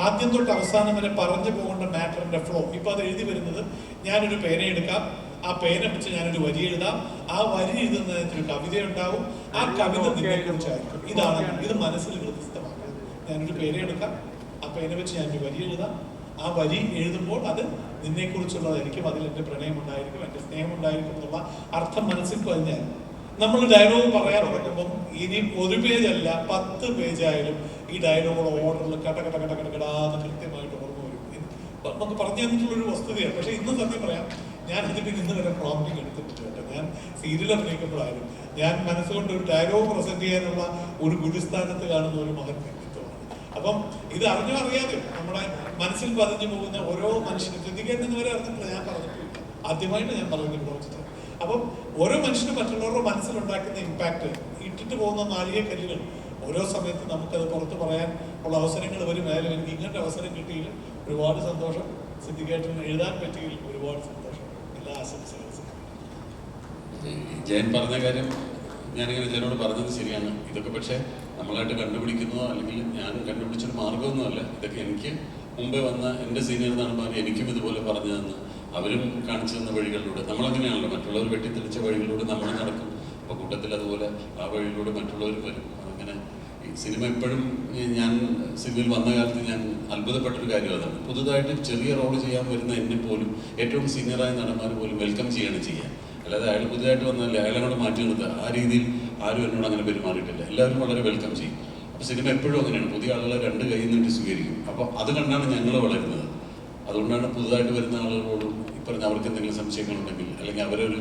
ആദ്യം തൊട്ട് അവസാനം വരെ പറഞ്ഞു പോകേണ്ട മാറ്ററിന്റെ ഫ്ലോ. ഇപ്പൊ അത് എഴുതി വരുന്നത് ഞാനൊരു പേന എടുക്കാം, ആ പേന വെച്ച് ഞാനൊരു വരി എഴുതാം, ആ വരി എഴുതുന്നതിനൊരു കവിത ഉണ്ടാവും, ആ കവിത നിന്നെ കുറിച്ചായിരിക്കും. ഇതാണ് ഇത് മനസ്സിൽ ഹൃദയസ്ഥമാക്കാം. ഞാനൊരു പേന എടുക്കാം, ആ പേന വെച്ച് ഞാനൊരു വരി എഴുതാം, ആ വരി എഴുതുമ്പോൾ അത് നിന്നെ കുറിച്ചുള്ളതായിരിക്കും, അതിൽ എൻ്റെ പ്രണയം ഉണ്ടായിരിക്കും, എൻ്റെ സ്നേഹം ഉണ്ടായിരിക്കും എന്നുള്ള അർത്ഥം മനസ്സിൽ പറഞ്ഞാൽ നമ്മൾ ഡയലോഗ് പറയാൻ തുടങ്ങുമ്പോൾ ഇനി 1 പേജല്ല 10 പേജായാലും ഈ ഡയലോഗുള്ള ഓർഡറിൽ കടകടാന്ന് കൃത്യമായിട്ട് ഓർമ്മ വരും. നമുക്ക് പറഞ്ഞു തന്നിട്ടുള്ളൊരു വസ്തുതയാണ്. പക്ഷെ ഇന്നും സത്യം പറയാം, ഞാൻ ഇതിന് ഇന്ന് വരെ പ്രോംപ്റ്റിംഗ് എടുത്തിട്ടില്ല കേട്ടോ. ഞാൻ സീരിയൽ അഭിനയിക്കുമ്പോഴായാലും ഞാൻ മനസ്സുകൊണ്ട് ഒരു ഡയലോഗ് പ്രസന്റ് ചെയ്യാനുള്ള ഒരു ഗുരുസ്ഥാനത്ത് കാണുന്ന ഒരു മഹൻ വ്യക്തിത്വമാണ്. അപ്പം ഇത് അറിഞ്ഞോ അറിയാതെ നമ്മുടെ മനസ്സിൽ പതിഞ്ഞു പോകുന്ന ഓരോ മനുഷ്യനും ചിന്തിക്കാൻ വരെ അറിഞ്ഞിട്ടില്ല, ഞാൻ പറഞ്ഞിട്ടില്ല, ആദ്യമായിട്ട് ഞാൻ പറയുന്നത് കുറച്ചിട്ട്. അപ്പം ഓരോ മനുഷ്യനും മറ്റുള്ളവരുടെ മനസ്സിലുണ്ടാക്കുന്ന ഇമ്പാക്ട്, ഇട്ടിട്ട് പോകുന്ന നാഴികക്കല്ലുകൾ ഓരോ സമയത്ത് നമുക്കത് പുറത്ത് പറയാൻ ഉള്ള അവസരങ്ങൾ വരും. ആയാലും എനിക്ക് ഇങ്ങനത്തെ അവസരം കിട്ടിയിൽ ഒരുപാട് സന്തോഷം, സിദ്ദിഖേട്ടൻ എഴുതാൻ പറ്റിയതിൽ ഒരുപാട് സന്തോഷം. എല്ലാ ആശംസകളും. ജയൻ പറഞ്ഞ കാര്യം ഞാനിങ്ങനെ ജയനോട് പറഞ്ഞത് ശരിയാണ്. ഇതൊക്കെ പക്ഷേ നമ്മളായിട്ട് കണ്ടുപിടിക്കുന്നതോ അല്ലെങ്കിൽ ഞാൻ കണ്ടുപിടിച്ചൊരു മാർഗമൊന്നുമല്ല. ഇതൊക്കെ എനിക്ക് മുമ്പേ വന്ന എൻ്റെ സീനിയർ നടന്മാർ എനിക്കും ഇതുപോലെ പറഞ്ഞു തന്ന് അവരും കാണിച്ചു തന്ന വഴികളിലൂടെ, നമ്മളങ്ങനെയാണല്ലോ, മറ്റുള്ളവർ വെട്ടിത്തെളിച്ച വഴികളിലൂടെ നമ്മൾ നടക്കും. അപ്പോൾ കൂട്ടത്തിൽ അതുപോലെ ആ വഴിയിലൂടെ മറ്റുള്ളവർ വരും. അതങ്ങനെ ഈ സിനിമ എപ്പോഴും ഞാൻ സിനിമയിൽ വന്ന കാലത്ത് ഞാൻ അത്ഭുതപ്പെട്ടൊരു കാര്യം അതാണ്. പുതുതായിട്ട് ചെറിയ റോൾ ചെയ്യാൻ വരുന്ന എന്നെ പോലും ഏറ്റവും സീനിയറായ നടന്മാർ പോലും വെൽക്കം ചെയ്യാണ് ചെയ്യുക. അല്ലാതെ അയാൾ പുതുതായിട്ട് വന്നല്ലേ അയാളെ കൊണ്ട് മാറ്റി നിർത്തുക, ആ രീതിയിൽ ആരും എന്നോട് അങ്ങനെ പെരുമാറിയിട്ടില്ല. എല്ലാവരും വളരെ വെൽക്കം ചെയ്യും. അപ്പോൾ സിനിമ എപ്പോഴും അങ്ങനെയാണ്, പുതിയ ആളുകളെ 2 കൈ നീട്ടി സ്വീകരിക്കും. അപ്പോൾ അത് കണ്ടാണ് ഞങ്ങൾ വളരുന്നത്. അതുകൊണ്ടാണ് പുതുതായിട്ട് വരുന്ന ആളുകളോടും ഇപ്പറഞ്ഞ അവർക്ക് എന്തെങ്കിലും സംശയങ്ങളുണ്ടെങ്കിൽ അല്ലെങ്കിൽ അവരൊരു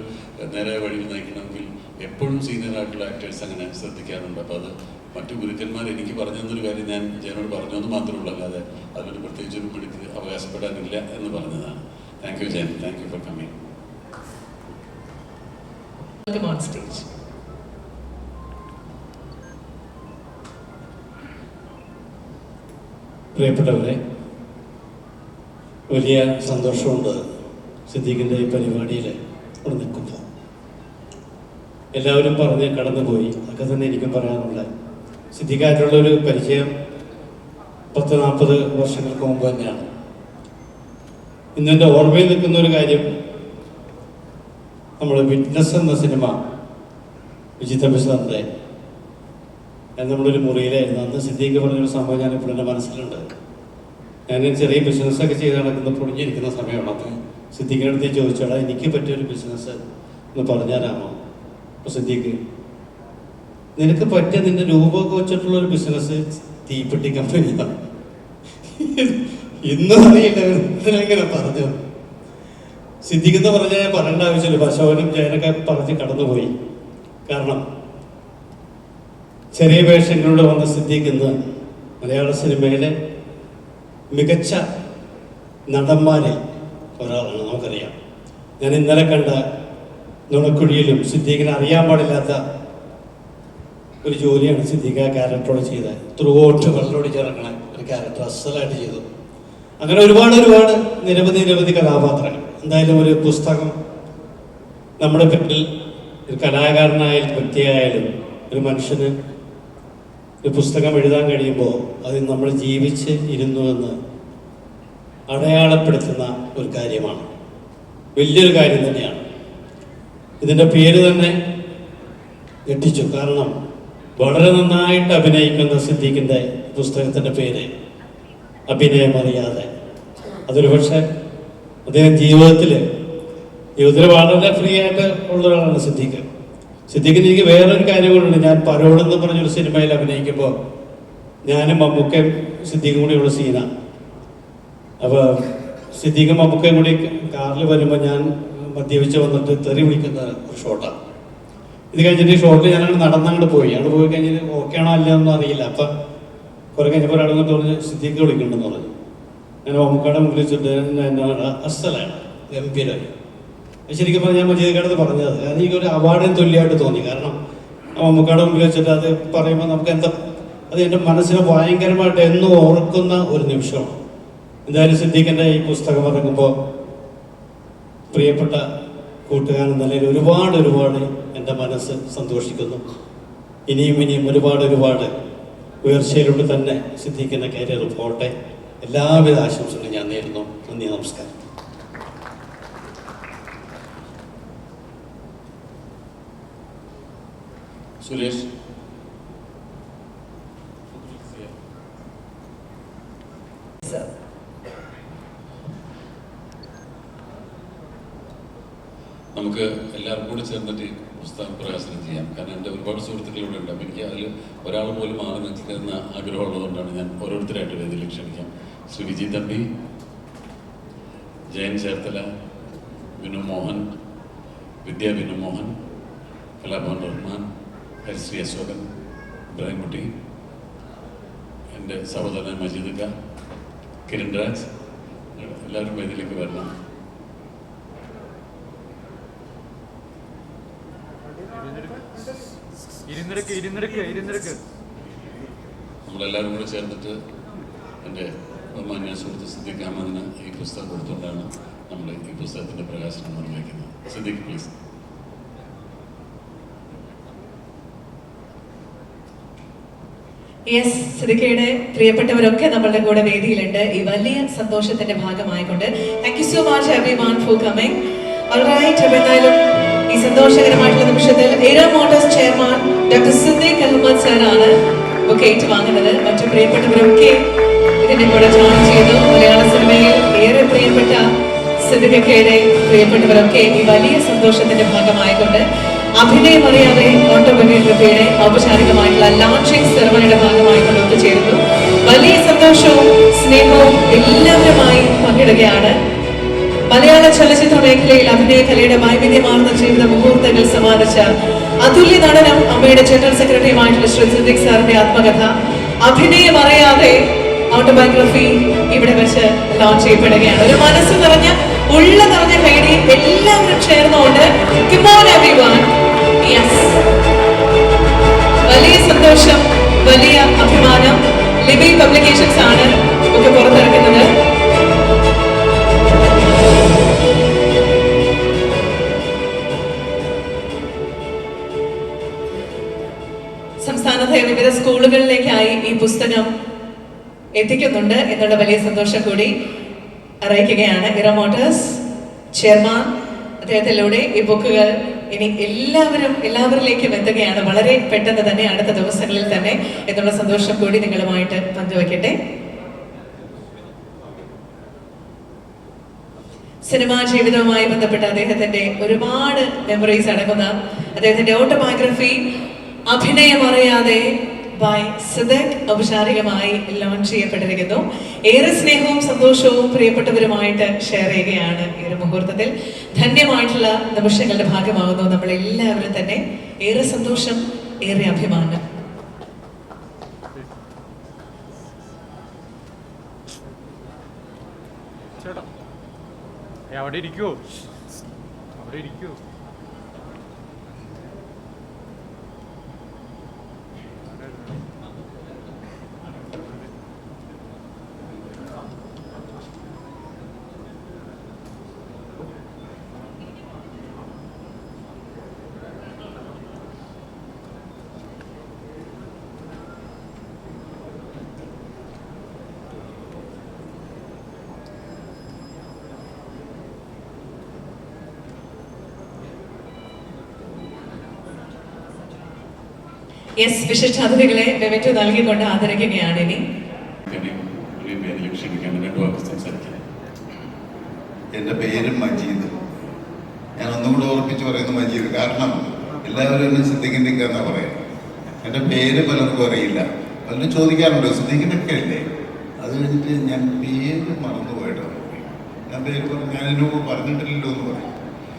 നേരെ വഴിയിൽ നയിക്കണമെങ്കിൽ എപ്പോഴും സീനിയറായിട്ടുള്ള ആക്ടേഴ്സ് അങ്ങനെ ശ്രദ്ധിക്കാറുണ്ട്. അപ്പോൾ അത് മറ്റു ഗുരുക്കന്മാർ എനിക്ക് പറഞ്ഞു തന്നൊരു കാര്യം ഞാൻ ജയനോട് പറഞ്ഞു എന്ന് മാത്രമേ ഉള്ളൂ, അല്ലാതെ അതിനൊരു പ്രത്യേകിച്ചൊരു പിടിക്ക് അവകാശപ്പെടാനില്ല എന്ന് പറഞ്ഞതാണ്. Thank you Jayan, thank you for coming. On stage. പ്രിയപ്പെട്ടവരെ, വലിയ സന്തോഷമുണ്ട് സിദ്ദീഖിൻ്റെ ഈ പരിപാടിയിൽ ഇവിടെ നിൽക്കുമ്പോൾ. എല്ലാവരും പറഞ്ഞ് കടന്നുപോയി, അതൊക്കെ തന്നെ എനിക്കും പറയാനുള്ളത്. സിദ്ദീഖായിട്ടുള്ളൊരു പരിചയം 40-40 വർഷങ്ങൾക്ക് മുമ്പ് തന്നെയാണ്. ഇന്നെൻ്റെ ഓർമ്മയിൽ നിൽക്കുന്ന ഒരു കാര്യം, നമ്മൾ വിറ്റ്നസ് എന്ന സിനിമ വിജിത് അഭിസാറിൻ്റെ നമ്മളൊരു മുറിയിലായിരുന്നു. അന്ന് സിദ്ദീഖ് പറഞ്ഞൊരു സംഭവം ഞാനിപ്പോൾ എൻ്റെ മനസ്സിലുണ്ട്. ഞാൻ ചെറിയ ബിസിനസ്സൊക്കെ ചെയ്ത് നടക്കുന്ന പൊടിഞ്ഞിരിക്കുന്ന സമയമാണ്. അപ്പം സിദ്ദീഖിൻ്റെ അടുത്ത് ചോദിച്ചോടാ, എനിക്ക് പറ്റിയൊരു ബിസിനസ് എന്ന് പറഞ്ഞുതരാമോ? അപ്പോൾ സിദ്ദീഖ്, നിനക്ക് പറ്റിയ നിന്റെ രൂപമൊക്കെ വെച്ചിട്ടുള്ളൊരു ബിസിനസ് തീപ്പെട്ടി കമ്പനിയാണ്. ഇന്നും അറിയില്ല ഇതിനെങ്ങനെ പറഞ്ഞു. സിദ്ദീഖ് എന്ന് പറഞ്ഞാൽ ഞാൻ പറയേണ്ട ആവശ്യമില്ല, പശോനും ജയനൊക്കെ പറഞ്ഞ് കടന്നുപോയി. കാരണം ചെറിയ വേഷങ്ങളിലൂടെ വന്ന സിദ്ദീഖ് ഇന്ന് മലയാള സിനിമയിലെ മികച്ച നടന്മാരിൽ ഒരാളാണ്, നമുക്കറിയാം. ഞാൻ ഇന്നലെ കണ്ട നുണക്കുഴിയിലും സിദ്ദീഖിനെ അറിയാൻ പാടില്ലാത്ത ഒരു ജോലിയാണ് സിദ്ദീഖ് ആ ക്യാരക്ടറോട് ചെയ്തത്. ത്രൂ ഔട്ട് വെള്ളോട് ചേർക്കണ ഒരു ക്യാരക്ടർ അസലായിട്ട് ചെയ്തു. അങ്ങനെ ഒരുപാട് നിരവധി കഥാപാത്രങ്ങൾ. എന്തായാലും ഒരു പുസ്തകം നമ്മുടെ പിന്നിൽ ഒരു കലാകാരനായാലും വ്യക്തിയായാലും ഒരു മനുഷ്യന് ഒരു പുസ്തകം എഴുതാൻ കഴിയുമ്പോൾ അത് നമ്മൾ ജീവിച്ച് ഇരുന്നുവെന്ന് അടയാളപ്പെടുത്തുന്ന ഒരു കാര്യമാണ്, വലിയൊരു കാര്യം തന്നെയാണ്. ഇതിൻ്റെ പേര് തന്നെ ഞെട്ടിച്ചു. കാരണം വളരെ നന്നായിട്ട് അഭിനയിക്കുന്ന സിദ്ദീഖിൻ്റെ പുസ്തകത്തിൻ്റെ പേര് അഭിനയമറിയാതെ. അതൊരു പക്ഷേ അദ്ദേഹം ജീവിതത്തിൽ വളരെ ഫ്രീ ആയിട്ട് ഉള്ള ഒരാളാണ് സിദ്ദീഖ്. സിദ്ദീഖിന് എനിക്ക് വേറൊരു കാര്യം കൊണ്ടുണ്ട്. ഞാൻ പരോടെന്ന് പറഞ്ഞൊരു സിനിമയിൽ അഭിനയിക്കുമ്പോൾ ഞാനും മമ്മൂക്കയും സിദ്ദീഖും കൂടിയുള്ള സീനാണ്. അപ്പോൾ സിദ്ദീഖും മമ്മൂക്കയും കൂടി കാറിൽ വരുമ്പോൾ ഞാൻ മദ്യപിച്ച് വന്നിട്ട് തെറി വിളിക്കുന്ന ഒരു ഷോട്ടാണ്. ഇത് കഴിഞ്ഞിട്ട് ഈ ഷോട്ടിൽ ഞാനങ്ങോട്ട് നടന്നങ്ങോട്ട് പോയി. അങ്ങോട്ട് പോയി കഴിഞ്ഞിട്ട് ഓക്കെ ആണോ അല്ലയെന്നൊന്നും അറിയില്ല. അപ്പം കുറെ കഴിഞ്ഞപ്പോൾ ഒരാളെന്നിട്ട് പറഞ്ഞ് സിദ്ദീഖ് വിളിക്കുന്നുണ്ടെന്ന് പറഞ്ഞു. ഞാൻ മമ്മൂക്കയുടെ മുമ്പിൽ വെച്ചിട്ട് അസലാണ്, ഗംഭീരമായി. ശരിക്കും പറഞ്ഞാൽ ഞാൻ മജീദിക്കാടത്ത് പറഞ്ഞത് എനിക്കൊരു അവാർഡിന് തുല്യമായിട്ട് തോന്നി. കാരണം മമ്മൂക്കയുടെ മുമ്പിൽ വെച്ചിട്ട് അത് പറയുമ്പോൾ നമുക്ക് അത് എൻ്റെ മനസ്സിനെ ഭയങ്കരമായിട്ട് എന്നും ഓർക്കുന്ന ഒരു നിമിഷമാണ്. എന്തായാലും സിദ്ദീഖിൻ്റെ ഈ പുസ്തകം ഇറങ്ങുമ്പോൾ പ്രിയപ്പെട്ട കൂട്ടുകാരൻ നിലയിൽ ഒരുപാട് എൻ്റെ മനസ്സ് സന്തോഷിക്കുന്നു. ഇനിയും ഒരുപാട് ഉയർച്ചയിലൂടെ തന്നെ സിദ്ദീഖിൻ്റെ കരിയർ പോട്ടെ. എല്ലാവിധ ആശംസകളും ഞാൻ നേരുന്നു. നന്ദി, നമസ്കാരം. സുരേഷ്, നമുക്ക് എല്ലാവർക്കും കൂടി ചേർന്നിട്ട് ഈ പുസ്തകം പ്രകാശനം ചെയ്യാം. കാരണം എൻ്റെ ഒരുപാട് സുഹൃത്തുക്കളിവിടെ ഉണ്ട്. അപ്പം എനിക്ക് അതിൽ ഒരാൾ പോലും മാറി നിൽക്കുന്ന ആഗ്രഹമുള്ളതുകൊണ്ടാണ് ഞാൻ ഓരോരുത്തരായിട്ട് വേദിയിൽ ക്ഷണിക്കാം. ശ്രീ വിജയ് തമ്പി, ജയൻ ചേർത്തല, വിനു മോഹൻ, വിദ്യ വിനു മോഹൻ, കലാഭവൻ റഹ്മാൻ, ഹരിശ്രീ അശോകൻ, ഇബ്രാഹിംകുട്ടി, എൻ്റെ സഹോദരൻ മജീദ്, കിരൺ രാജ്, എല്ലാവരും വേദിയിലേക്ക് വരണം. നമ്മളെല്ലാവരും കൂടെ ചേർന്നിട്ട് എൻ്റെ ബഹുമാന്യ സുഹൃത്ത് സിദ്ദീഖ് അഹമ്മദിന് ഈ പുസ്തകം കൊടുത്തുകൊണ്ടാണ് നമ്മൾ ഈ പുസ്തകത്തിൻ്റെ പ്രകാശനം നിർവഹിക്കുന്നത്. സിദ്ദീഖ് പ്ലീസ്. യെസ്, സിദ്ദീഖയുടെ പ്രിയപ്പെട്ടവരൊക്കെ നമ്മളുടെ കൂടെ വേദിയിലുണ്ട് ഈ വലിയ സന്തോഷത്തിന്റെ ഭാഗമായിക്കൊണ്ട്. Thank you so much everyone for coming. Alright, അപ്പോൾ എന്തായാലും ഈ സന്തോഷകരമായിട്ടുള്ള നിമിഷത്തിൽ aero motors chairman doctor Siddique Ahmed സാറാണ് ബുക്ക് ഏറ്റുവാങ്ങുന്നത്. മറ്റു പ്രിയപ്പെട്ടവരൊക്കെ ഇതിന്റെ കൂടെ ജോയിൻ ചെയ്തു. മലയാള സിനിമയിൽ ഏറെ പ്രിയപ്പെട്ട സിദ്ദീഖയുടെ പ്രിയപ്പെട്ടവരൊക്കെ ഈ വലിയ സന്തോഷത്തിന്റെ ഭാഗമായിക്കൊണ്ട് അഭിനയമറിയാതെ ഓട്ടോബയോഗ്രഫിയുടെ ഔപചാരികമായിട്ടുള്ള ലോഞ്ചിങ് സെറമണിയുടെ ഭാഗമായിക്കൊണ്ട് ഒത്തുചേരുന്നു. വലിയ സന്തോഷവും സ്നേഹവും എല്ലാവരുമായി പങ്കിടുകയാണ്. മലയാള ചലച്ചിത്ര മേഖലയിൽ അഭിനയ കലയുടെ വൈവിധ്യമാർന്ന ജീവിത മുഹൂർത്തങ്ങൾ സമ്മാനിച്ച അതുല്യ നടനം അമ്മയുടെ ജനറൽ സെക്രട്ടറിയുമായിട്ടുള്ള ശ്രീ സിദ്ദീഖ് സാറിന്റെ ആത്മകഥ അഭിനയമറിയാതെ ഓട്ടോബയോഗ്രഫി ഇവിടെ വെച്ച് ലോഞ്ച് ചെയ്യപ്പെടുകയാണ്. ഒരു മനസ്സ് നിറഞ്ഞ ഉള്ള നിറഞ്ഞ കൈഡി എല്ലാവരും ചേർന്നുകൊണ്ട് വലിയ സന്തോഷം, വലിയ അഭിമാനം. ലിബി പബ്ലിക്കേഷൻസ് ആണ് ബുക്ക് പുറത്തിറക്കുന്നത്. സംസ്ഥാനത്തെ വിവിധ സ്കൂളുകളിലേക്കായി ഈ പുസ്തകം എത്തിക്കുന്നുണ്ട് എന്നുള്ള വലിയ സന്തോഷം കൂടി അറിയിക്കുകയാണ്. ഇറ മോട്ടോഴ്സ് ചെയർമാൻ അദ്ദേഹത്തിലൂടെ ഈ ബുക്കുകൾ ഇനി എല്ലാവരിലേക്കും എത്തുകയാണ് വളരെ പെട്ടെന്ന് തന്നെ, അടുത്ത ദിവസങ്ങളിൽ തന്നെ എന്നുള്ള സന്തോഷം കൂടി നിങ്ങളുമായിട്ട് പങ്കുവയ്ക്കട്ടെ. സിനിമാ ജീവിതവുമായി ബന്ധപ്പെട്ട അദ്ദേഹത്തിന്റെ ഒരുപാട് മെമ്മറീസ് അടങ്ങുന്ന അദ്ദേഹത്തിന്റെ ഓട്ടോബയോഗ്രഫി അഭിനയം അറിയാതെ ബൈ സിദ്ദീഖ് ഔപചാരികമായി ലോഞ്ച് ചെയ്യപ്പെട്ടിരിക്കുന്നു. ഏറെ സ്നേഹവും സന്തോഷവും പ്രിയപ്പെട്ടവരുമായിട്ട് ഷെയർ ചെയ്യുകയാണ് ഈ ഒരു മുഹൂർത്തത്തിൽ. ധന്യമായിട്ടുള്ള നിമിഷങ്ങളുടെ ഭാഗമാകുന്നു നമ്മൾ എല്ലാവരും തന്നെ. ഏറെ സന്തോഷം, ഏറെ അഭിമാനം. അവിടെ ഇരിക്കൂ, അവിടെ ഇരിക്കൂ. യെസ്, വിശിഷ്ട അതിഥികളെ മെമന്റോ നൽകിക്കൊണ്ട് ആദരിക്കുകയാണ് ഇനി. എൻ്റെ പേര് മജീദ്. ഞാൻ ഒന്നും കൂടെ ഓർപ്പിച്ച് പറയുന്നു മജീദ്, കാരണം എല്ലാവരും എന്നെ സിദ്ദീഖിൻ്റെ എന്നാ പറയാം. എൻ്റെ പേര് പലർക്കും അറിയില്ല. പലരും ചോദിക്കാറുണ്ട് സിദ്ദീഖിൻ്റെ ഒക്കെ അല്ലേ. അത് കഴിഞ്ഞിട്ട് ഞാൻ പേര് മറന്നുപോയിട്ടാണ്. ഞാൻ പേര് ഞാൻ ഇതിനു പറഞ്ഞിട്ടില്ലല്ലോ എന്ന് പറയും.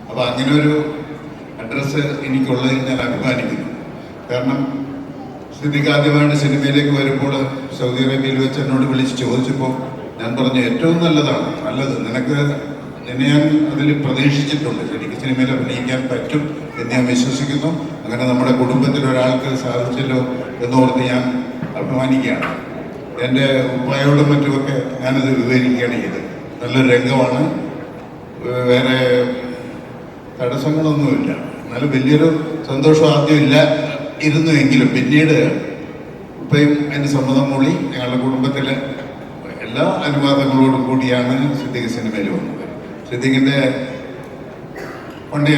അപ്പോൾ അങ്ങനെ ഒരു അഡ്രസ്സ് എനിക്കുള്ളതിൽ ഞാൻ അഭിമാനിക്കുന്നു. കാരണം സിദ്ദീഖ് ആദ്യമായിട്ട് സിനിമയിലേക്ക് വരുമ്പോൾ സൗദി അറേബ്യയിൽ വെച്ച് എന്നോട് വിളിച്ച് ചോദിച്ചപ്പോൾ ഞാൻ പറഞ്ഞു ഏറ്റവും നല്ലത് നിന്നെ ഞാൻ അതിൽ പ്രതീക്ഷിച്ചിട്ടുണ്ട്, എനിക്ക് സിനിമയിൽ അഭിനയിക്കാൻ പറ്റും എന്ന് ഞാൻ വിശ്വസിക്കുന്നു. അങ്ങനെ നമ്മുടെ കുടുംബത്തിൽ ഒരാൾക്ക് സാധിച്ചല്ലോ എന്നോർത്ത് ഞാൻ അഭിമാനിക്കുകയാണ്. എൻ്റെ ഉപ്പായോടും മറ്റുമൊക്കെ ഞാനത് വിവരിക്കുകയാണ് ചെയ്തത്. നല്ലൊരു രംഗമാണ്, വേറെ തടസ്സങ്ങളൊന്നുമില്ല. എന്നാലും വലിയൊരു സന്തോഷം ആദ്യം ഇരുന്നുവെങ്കിലും പിന്നീട് ഇപ്പം എൻ്റെ സമ്മതം മൂളി ഞങ്ങളുടെ കുടുംബത്തിലെ എല്ലാ അനുവാദങ്ങളോടും കൂടിയാണ് സിദ്ദീഖ് സിനിമയിൽ വന്നത്. സിദ്ദീഖിൻ്റെ പണ്ട്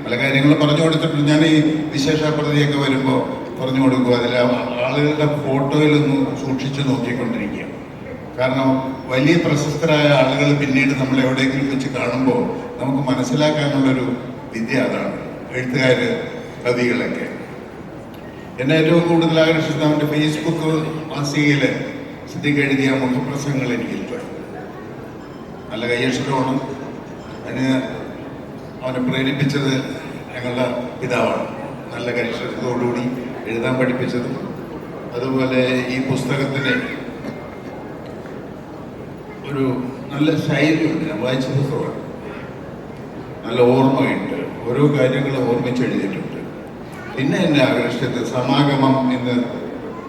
പല കാര്യങ്ങളും പറഞ്ഞു കൊടുത്തിട്ടുണ്ട്. ഞാൻ ഈ വിശേഷ പ്രതിയൊക്കെ വരുമ്പോൾ പറഞ്ഞു കൊടുക്കും. അതിൽ ആളുകളുടെ ഫോട്ടോയിലൊന്ന് സൂക്ഷിച്ച് നോക്കിക്കൊണ്ടിരിക്കുക. കാരണം വലിയ പ്രശസ്തരായ ആളുകൾ പിന്നീട് നമ്മൾ എവിടെയെങ്കിലും വെച്ച് കാണുമ്പോൾ നമുക്ക് മനസ്സിലാക്കാനുള്ളൊരു വിദ്യ അതാണ്. എഴുത്തുകാർ, കവികളൊക്കെ എന്നെ ഏറ്റവും കൂടുതൽ ആകർഷിച്ചത് അവൻ്റെ ഫേസ്ബുക്ക് മാസികയിൽ സിദ്ദീഖ് എഴുതിയ മുഖപ്രസംഗങ്ങൾ എനിക്ക് ഇഷ്ടമായി. നല്ല കയ്യക്ഷരമാണ്. അവനെ പ്രേരിപ്പിച്ചത് ഞങ്ങളുടെ പിതാവാണ്. നല്ല കയ്യക്ഷരത്തോടുകൂടി എഴുതാൻ പഠിപ്പിച്ചതും. അതുപോലെ ഈ പുസ്തകത്തിന് ഒരു നല്ല ശൈലിയുണ്ട്. ഞാൻ വായിച്ച പുസ്തകമാണ്. നല്ല ഓർമ്മയുണ്ട്. ഓരോ കാര്യങ്ങൾ ഓർമ്മിച്ചെഴുതിയിട്ടുണ്ട്. പിന്നെ എന്നെ ആകർഷിച്ചത് സമാഗമം എന്ന്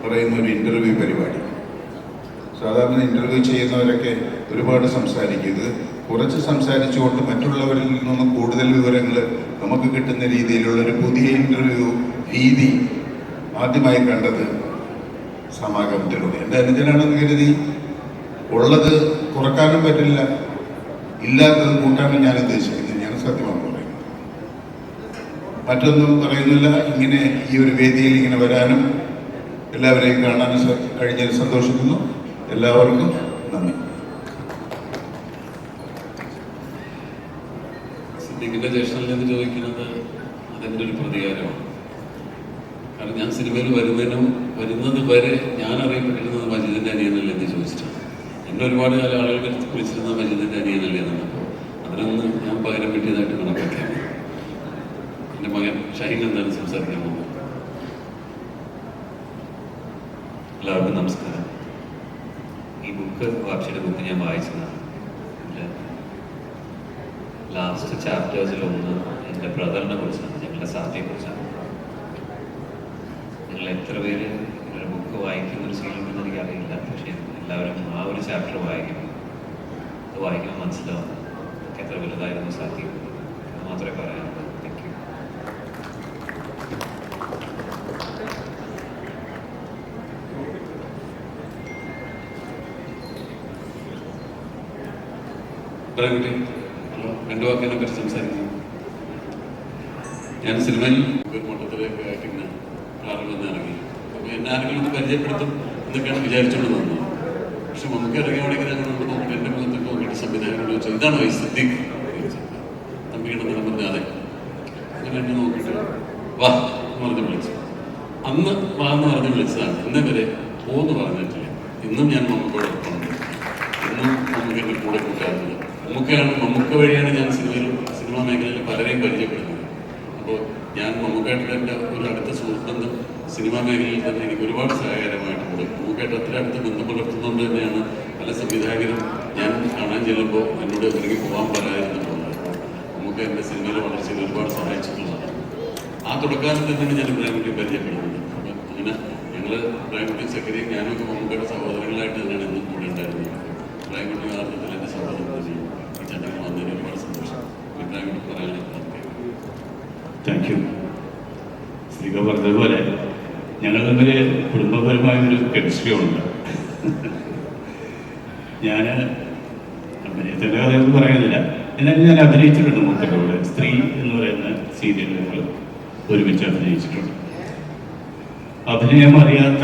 പറയുന്ന ഒരു ഇൻ്റർവ്യൂ പരിപാടി. സാധാരണ ഇൻ്റർവ്യൂ ചെയ്യുന്നവരൊക്കെ ഒരുപാട് സംസാരിക്കും. ഇത് കുറച്ച് സംസാരിച്ചുകൊണ്ട് മറ്റുള്ളവരിൽ നിന്നും കൂടുതൽ വിവരങ്ങൾ നമുക്ക് കിട്ടുന്ന രീതിയിലുള്ളൊരു പുതിയ ഇൻ്റർവ്യൂ രീതി ആദ്യമായി കണ്ടത് സമാഗമത്തിലൂടെ. എൻ്റെ അനുജനാണെന്ന് കരുതി ഉള്ളത് കുറക്കാനും പറ്റില്ല, ഇല്ലാത്തത് കൂട്ടാനും ഞാൻ ഉദ്ദേശിക്കുന്നത്. ഞാൻ സത്യമാണ് പറയുന്നത്, മറ്റൊന്നും പറയുന്നില്ല. ഇങ്ങനെ ഈ ഒരു വേദിയിൽ ഇങ്ങനെ വരാനും എല്ലാവരെയും കാണാനും കഴിഞ്ഞതിൽ സന്തോഷിക്കുന്നു. എല്ലാവർക്കും നന്ദി. സിദ്ദീഖിന്റെ ജ്യേഷ്ഠനിൽ നിന്ന് ചോദിക്കുന്നത് അതെൻ്റെ ഒരു പ്രതികാരമാണ്. കാരണം ഞാൻ സിനിമയിൽ വരുന്നത് വരെ ഞാൻ അറിയപ്പെട്ടിരുന്നത് മജീദിന്റെ അനിയനല്ലേ എന്ന് ചോദിച്ചിട്ടാണ്. എന്നെ ഒരുപാട് കാലം ആളുകൾ വിളിച്ചിരുന്നത് മജീദിന്റെ അനിയനല്ലേ എന്നാണ്. അപ്പോൾ അതിനൊന്ന് ഞാൻ പകരം കിട്ടിയതായിട്ട് കണക്കാക്കിയാണ്. എൻ്റെ മകൻ ഷഹീൻ എന്താണ് സംസാരിക്കാൻ പോകുന്നത്? എല്ലാവർക്കും നമസ്കാരം. ഈ ബുക്ക് വാപ്ഷിയുടെ ബുക്ക് ഞാൻ വായിച്ചതാണ്. ലാസ്റ്റ് ചാപ്റ്റേഴ്സിലൊന്ന് എൻ്റെ ബ്രദറിനെ കുറിച്ചാണ്, ഞങ്ങളുടെ സാത്തിയെ കുറിച്ചാണ്. നിങ്ങൾ എത്ര പേര് ഒരു ബുക്ക് വായിക്കുന്നൊരു ശീലമെന്ന് എനിക്കറിയില്ല, പക്ഷേ എല്ലാവരും ആ ഒരു ചാപ്റ്റർ വായിക്കണം. അത് വായിക്കുമ്പോൾ മനസ്സിലാവും എത്ര വലുതായിരുന്നു സാധ്യം. അത് മാത്രമേ പറയാനുള്ളൂ. Thank you. രണ്ടു വാക്കിനെ പറ്റി സംസാരിക്കുന്നു. ഞാൻ സിനിമയിൽ ഒരു മട്ടത്തിലേക്ക് ആയിട്ടിങ്ങനെ കാറിൽ വന്ന് ഇറങ്ങി. അപ്പോൾ എന്നെ ആരെങ്കിലും ഒന്ന് പരിചയപ്പെടുത്തും എന്നൊക്കെയാണ് വിചാരിച്ചുകൊണ്ട് വന്നത്. പക്ഷെ നമുക്ക് ഇറങ്ങിയാണെങ്കിൽ ഞങ്ങളോട് നോക്കിയിട്ട് എൻ്റെ മുഖത്തൊക്കെ നോക്കിയിട്ട് സംവിധായകനോട് ചോദിച്ചു, ഇതാണോ ഈ സിദ്ദീഖ്? തമ്പിയുടെ നിലം പറഞ്ഞ അതെ. അങ്ങനെ എന്നെ നോക്കിയിട്ട് വാ എന്ന് പറഞ്ഞ് വിളിച്ചു. അന്ന് വാ എന്ന് പറഞ്ഞ് വിളിച്ചതാണ്. ഇന്നേ വരെ പോന്ന് പറഞ്ഞിട്ടില്ല. ഇന്നും ഞാൻ മമ്മൂക്കോടൊപ്പമുണ്ട്. ഇന്നും നമുക്ക് എൻ്റെ കൂടെ കൂട്ടാറുണ്ട്. മമ്മൂക്ക വഴിയാണ് ഞാൻ സിനിമാ മേഖലയിൽ പലരെയും പരിചയപ്പെടുന്നത്. അപ്പോൾ ഞാൻ മമ്മൂക്കായിട്ട് ഒരു അടുത്ത സുഹൃത്തുബന്ധം സിനിമാ മേഖലയിൽ തന്നെ എനിക്ക് ഒരുപാട് സഹായകരമായിട്ടുണ്ട്. മമ്മൂക്കായിട്ട് അത്ര അടുത്ത് ബന്ധം പുലർത്തുന്നതുകൊണ്ട് തന്നെയാണ് പല സംവിധായകരും ഞാൻ കാണാൻ ചെല്ലുമ്പോൾ എന്നോട് ഇറങ്ങി പോകാൻ പറയാതിരുന്നിട്ടുള്ളത്. മമ്മൂക്ക എൻ്റെ സിനിമയിലെ വളർച്ചയിൽ ഒരുപാട് സഹായിച്ചിട്ടുള്ളതാണ്. ആ തുടക്കാലത്ത് തന്നെ ഞാൻ ഇബ്രാഹിംകുട്ടിയെ പരിചയപ്പെടുന്നുണ്ട്. അപ്പം അങ്ങനെ ഞങ്ങൾ ഇബ്രാഹിംകുട്ടി ചക്കരിയും ഞാനൊക്കെ മമ്മൂക്കയുടെ സഹോദരങ്ങളായിട്ട് തന്നെയാണ് എന്നും കൂടെ ഉണ്ടായിരുന്നത്. ഇബ്രാഹിംകുട്ടി യഥാർത്ഥത്തിൽ എൻ്റെ സഹോദരൻ തന്നെയാണ്. ഈ ചടങ്ങിൽ വന്നതിന് ഒരുപാട് സന്തോഷം. ഇബ്രാഹിംകുട്ടി പറയാനുള്ള താങ്ക് യു. സ്ത്രീക പറഞ്ഞതുപോലെ ഞങ്ങൾ തമ്മിൽ കുടുംബപരമായൊരു കെമിസ്ട്രി ഉണ്ട്. ഞാൻ അഭിനയത്തിൻ്റെ കഥയൊന്നും പറയുന്നില്ല. എന്നാലും ഞാൻ അഭിനയിച്ചിട്ടുണ്ട് മൂപ്പരോട്. സ്ത്രീ എന്ന് പറയുന്ന സീരിയൽ ഞങ്ങൾ ഒരുമിച്ച് അഭിനയിച്ചിട്ടുണ്ട്. അഭിനയം അറിയാത്ത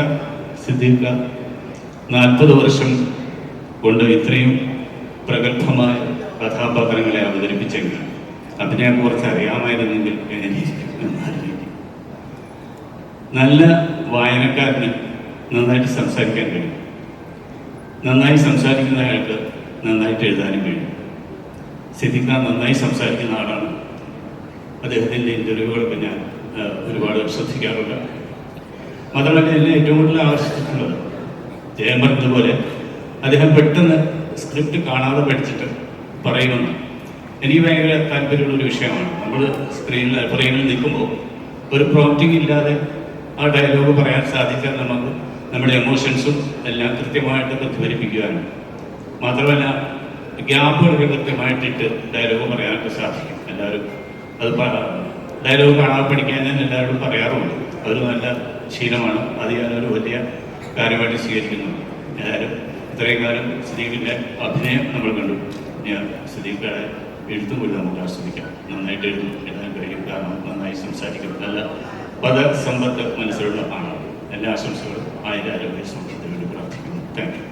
സിദ്ദീഖ 40 വർഷം കൊണ്ട് ഇത്രയും പ്രഗത്ഭമായ കഥാപാത്രങ്ങളെ അവതരിപ്പിച്ചെങ്കിൽ അഭിനയം കുറച്ച് അറിയാമായിരുന്നെങ്കിൽ എങ്ങനെയിരിക്കും എന്നാലോചിക്കും. നല്ല വായനക്കാരന് നന്നായിട്ട് സംസാരിക്കാൻ കഴിയും. നന്നായി സംസാരിക്കുന്ന അയാൾക്ക് നന്നായിട്ട് എഴുതാനും കഴിയും. സിദ്ദീഖ നന്നായി സംസാരിക്കുന്ന ആളാണ്. അദ്ദേഹത്തിൻ്റെ ഇൻ്റർവ്യൂകളൊക്കെ ഞാൻ ഒരുപാട് ശ്രദ്ധിക്കാറുണ്ട്. മാത്രമല്ല എന്നെ ഏറ്റവും കൂടുതൽ ആകർഷിച്ചിട്ടുള്ളത് ജയം പറഞ്ഞതുപോലെ അദ്ദേഹം പെട്ടെന്ന് സ്ക്രിപ്റ്റ് കാണാതെ പഠിച്ചിട്ട് പറയുമെന്ന് എനിക്ക് ഭയങ്കര താല്പര്യമുള്ളൊരു വിഷയമാണ്. നമ്മൾ സ്ക്രീനിൽ നിൽക്കുമ്പോൾ ഒരു പ്രോംപ്റ്റിംഗ് ഇല്ലാതെ ആ ഡയലോഗ് പറയാൻ സാധിക്കാൻ നമുക്ക് നമ്മുടെ എമോഷൻസും എല്ലാം കൃത്യമായിട്ട് പ്രതിഫലിപ്പിക്കുവാനും മാത്രമല്ല ഗ്യാപ്പുകളൊക്കെ കൃത്യമായിട്ടിട്ട് ഡയലോഗ് പറയാനൊക്കെ സാധിക്കും. എല്ലാവരും അത് ഡയലോഗ് കാണാതെ പഠിക്കാൻ ഞാൻ എല്ലാവരോടും പറയാറുണ്ട്. അതൊരു നല്ല ശീലമാണ്. അത് ഞാനൊരു വലിയ കാര്യമായിട്ട് സ്വീകരിക്കുന്നു. ഏതായാലും ഇത്രയും കാലം സിദ്ദീഖിൻ്റെ അഭിനയം നമ്മൾ കണ്ടു. ഞാൻ സിദ്ദീഖിൻ്റെ എഴുത്തും കൂടി നമുക്ക് ആസ്വദിക്കാം. നന്നായിട്ട് എഴുതാൻ കഴിയും. കാരണം നന്നായി സംസാരിക്കും. നല്ല പദസമ്പത്ത് മനസ്സിലുള്ള ആണ്. എല്ലാ ആശംസകളും ആരോഗ്യ സൗഖ്യത്തിന് വേണ്ടി പ്രാർത്ഥിക്കുന്നു. Thank you.